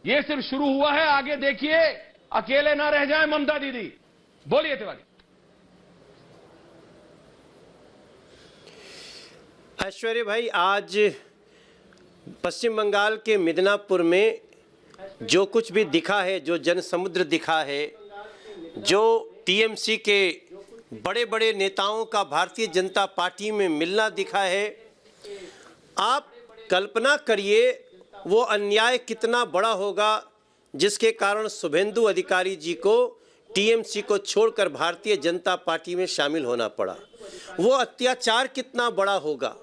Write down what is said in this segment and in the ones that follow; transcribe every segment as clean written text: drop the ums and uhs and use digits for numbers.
ये सिर्फ शुरू हुआ है, आगे देखिए अकेले ना रह जाए ममता दीदी। बोलिए तिवारी। ऐश्वर्य भाई, आज पश्चिम बंगाल के मिदनापुर में जो कुछ भी दिखा है, जो जनसमुद्र दिखा है, जो टीएमसी के बड़े बड़े नेताओं का भारतीय जनता पार्टी में मिलना दिखा है, आप कल्पना करिए वो अन्याय कितना बड़ा होगा जिसके कारण शुभेंदु अधिकारी जी को टीएमसी को छोड़कर भारतीय जनता पार्टी में शामिल होना पड़ा। वो अत्याचार कितना बड़ा होगा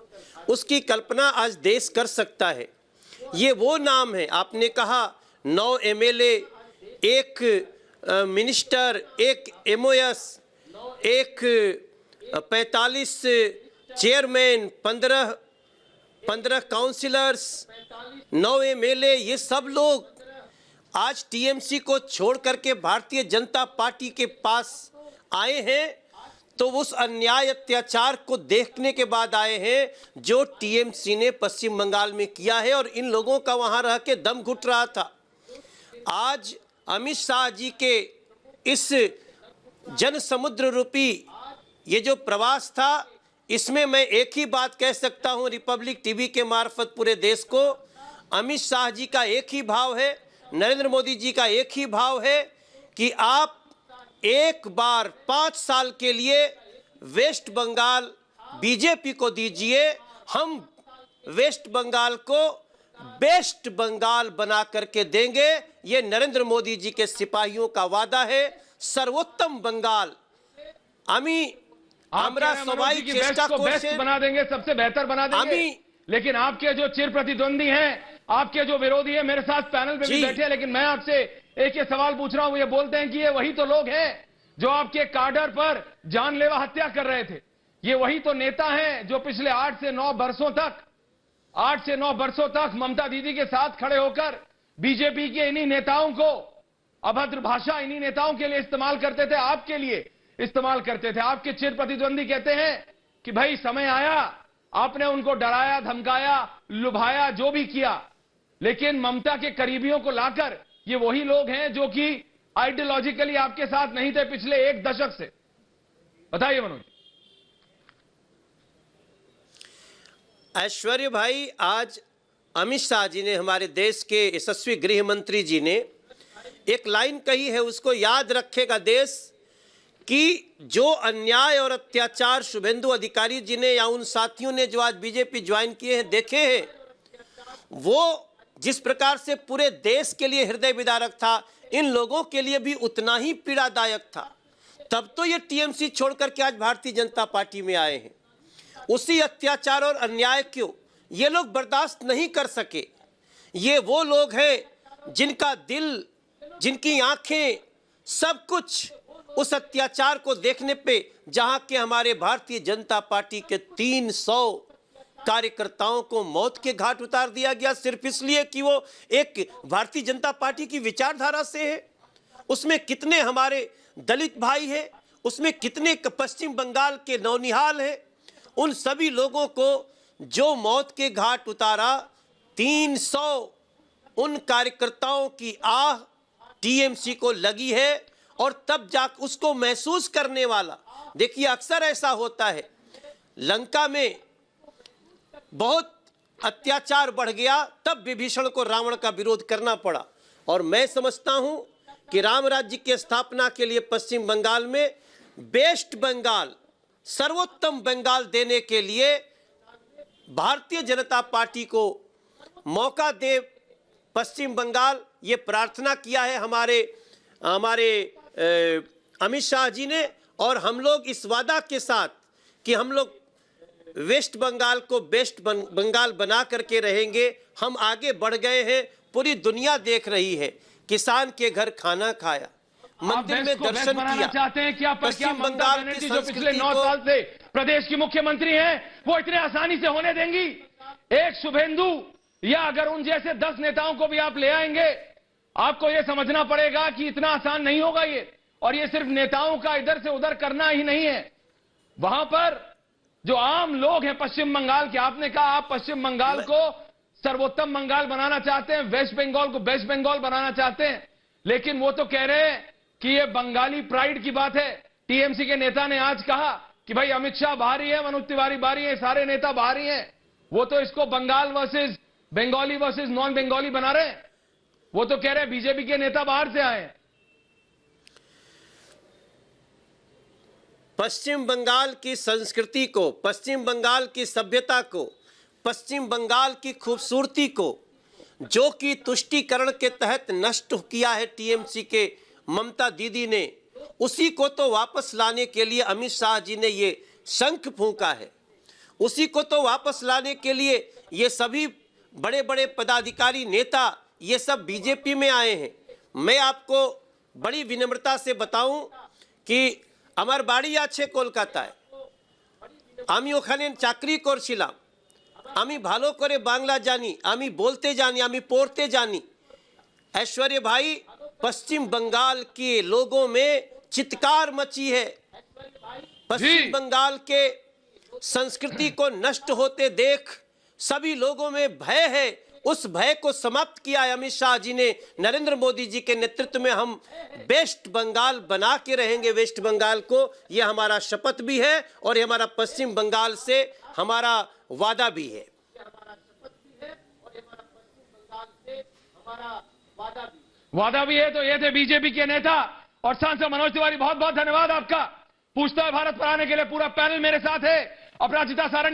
उसकी कल्पना आज देश कर सकता है। ये वो नाम है, आपने कहा 9 एमएलए, एक मिनिस्टर, एक एमओएस, एक 45 चेयरमैन, 15 काउंसिलर्स, 9 एमएलए, ये सब लोग आज टीएमसी को छोड़ करके भारतीय जनता पार्टी के पास आए हैं, तो उस अन्याय अत्याचार को देखने के बाद आए हैं जो टीएमसी ने पश्चिम बंगाल में किया है, और इन लोगों का वहां रह के दम घुट रहा था। आज अमित शाह जी के इस जनसमुद्र रूपी ये जो प्रवास था, इसमें मैं एक ही बात कह सकता हूं रिपब्लिक टीवी के मार्फत पूरे देश को, अमित शाह जी का एक ही भाव है, नरेंद्र मोदी जी का एक ही भाव है कि आप एक बार 5 साल के लिए वेस्ट बंगाल बीजेपी को दीजिए, हम वेस्ट बंगाल को बेस्ट बंगाल बना करके देंगे। ये नरेंद्र मोदी जी के सिपाहियों का वादा है। सर्वोत्तम बंगाल हमरा सबाई चेष्टा को बेस्ट बना देंगे, सबसे बेहतर बना देंगे। लेकिन आपके जो चिर प्रतिद्वंदी हैं, आपके जो विरोधी हैं, मेरे साथ पैनल पे भी बैठे हैं, लेकिन मैं आपसे एक ही सवाल पूछ रहा हूं। ये बोलते हैं कि ये वही तो लोग हैं जो आपके काडर पर जानलेवा हत्या कर रहे थे। ये वही तो नेता हैं जो पिछले 8 से 9 वर्षों तक ममता दीदी के साथ खड़े होकर बीजेपी के इन्हीं नेताओं को, अभद्र भाषा इन्हीं नेताओं के लिए इस्तेमाल करते थे, आपके लिए इस्तेमाल करते थे। आपके चिर प्रतिद्वंदी कहते हैं कि भाई समय आया, आपने उनको डराया, धमकाया, लुभाया, जो भी किया, लेकिन ममता के करीबियों को लाकर ये वही लोग हैं जो कि आइडियोलॉजिकली आपके साथ नहीं थे पिछले 1 दशक से। बताइए मनोज। ऐश्वर्य भाई, आज अमित शाह जी ने, हमारे देश के यशस्वी गृह मंत्री जी ने एक लाइन कही है, उसको याद रखेगा देश, कि जो अन्याय और अत्याचार शुभेंदु अधिकारी जी ने या उन साथियों ने जो आज बीजेपी ज्वाइन किए हैं देखे हैं, वो जिस प्रकार से पूरे देश के लिए हृदय विदारक था, इन लोगों के लिए भी उतना ही पीड़ादायक था। तब तो ये टीएमसी छोड़कर के आज भारतीय जनता पार्टी में आए हैं। उसी अत्याचार और अन्याय को ये लोग बर्दाश्त नहीं कर सके। ये वो लोग हैं जिनका दिल, जिनकी आंखें, सब कुछ उस अत्याचार को देखने पे, जहां के हमारे भारतीय जनता पार्टी के 300 कार्यकर्ताओं को मौत के घाट उतार दिया गया, सिर्फ इसलिए कि वो एक भारतीय जनता पार्टी की विचारधारा से है। उसमें कितने हमारे दलित भाई हैं, उसमें कितने पश्चिम बंगाल के नौनिहाल हैं, उन सभी लोगों को जो मौत के घाट उतारा, 300 उन कार्यकर्ताओं की आह टीएमसी को लगी है। और तब जाकर उसको महसूस करने वाला, देखिए अक्सर ऐसा होता है, लंका में बहुत अत्याचार बढ़ गया, तब विभीषण को रावण का विरोध करना पड़ा। और मैं समझता हूं कि राम राज्य की स्थापना के लिए पश्चिम बंगाल में बेस्ट बंगाल, सर्वोत्तम बंगाल देने के लिए भारतीय जनता पार्टी को मौका दे पश्चिम बंगाल, ये प्रार्थना किया है हमारे अमित शाह जी ने। और हम लोग इस वादा के साथ कि हम लोग वेस्ट बंगाल को बेस्ट बंगाल बना करके रहेंगे, हम आगे बढ़ गए हैं। पूरी दुनिया देख रही है, किसान के घर खाना खाया, मंदिर में दर्शन किया। चाहते हैं क्या पश्चिम बंगाल की जो पिछले 9 साल से प्रदेश की मुख्यमंत्री हैं, वो इतने आसानी से होने देंगी? एक शुभेंदु या अगर उन जैसे 10 नेताओं को भी आप ले आएंगे, आपको यह समझना पड़ेगा कि इतना आसान नहीं होगा ये। और ये सिर्फ नेताओं का इधर से उधर करना ही नहीं है, वहां पर जो आम लोग हैं पश्चिम बंगाल के, आपने कहा आप पश्चिम बंगाल को सर्वोत्तम बंगाल बनाना चाहते हैं, वेस्ट बंगाल को बेस्ट बंगाल बनाना चाहते हैं, लेकिन वो तो कह रहे हैं कि ये बंगाली प्राइड की बात है। टीएमसी के नेता ने आज कहा कि भाई अमित शाह बाहर ही है, मनोज तिवारी बाहर ही है, सारे नेता बाहर ही हैं। वो तो इसको Bengal versus Bengali versus non Bengali बना रहे हैं। वो तो कह रहे हैं बीजेपी के नेता बाहर से आए हैं। पश्चिम बंगाल की संस्कृति को, पश्चिम बंगाल की सभ्यता को, पश्चिम बंगाल की खूबसूरती को जो कि तुष्टीकरण के तहत नष्ट किया है टीएमसी के ममता दीदी ने, उसी को तो वापस लाने के लिए अमित शाह जी ने ये शंख फूंका है। उसी को तो वापस लाने के लिए ये सभी बड़े बड़े पदाधिकारी नेता ये सब बीजेपी में आए हैं। मैं आपको बड़ी विनम्रता से बताऊं कि আমার বাড়ি আছে কলকাতায়, আমি ওখানে চাকরি করছিলাম, আমি ভালো করে বাংলা জানি, আমি বলতে জানি, আমি পড়তে জানি। ऐश्वर्य भाई, पश्चिम बंगाल के लोगों में चित्कार मची है। पश्चिम बंगाल के संस्कृति को नष्ट होते देख सभी लोगों में भय है। उस भय को समाप्त किया है अमित शाह जी ने। नरेंद्र मोदी जी के नेतृत्व में हम वेस्ट बंगाल बना के रहेंगे। वेस्ट बंगाल को, यह हमारा शपथ भी है और यह हमारा पश्चिम बंगाल से हमारा वादा भी है। वादा भी है। तो ये थे बीजेपी के नेता और सांसद मनोज तिवारी। बहुत बहुत धन्यवाद आपका। पूछता है भारत पर आने के लिए पूरा पैनल मेरे साथ है। अपराजिता सारंग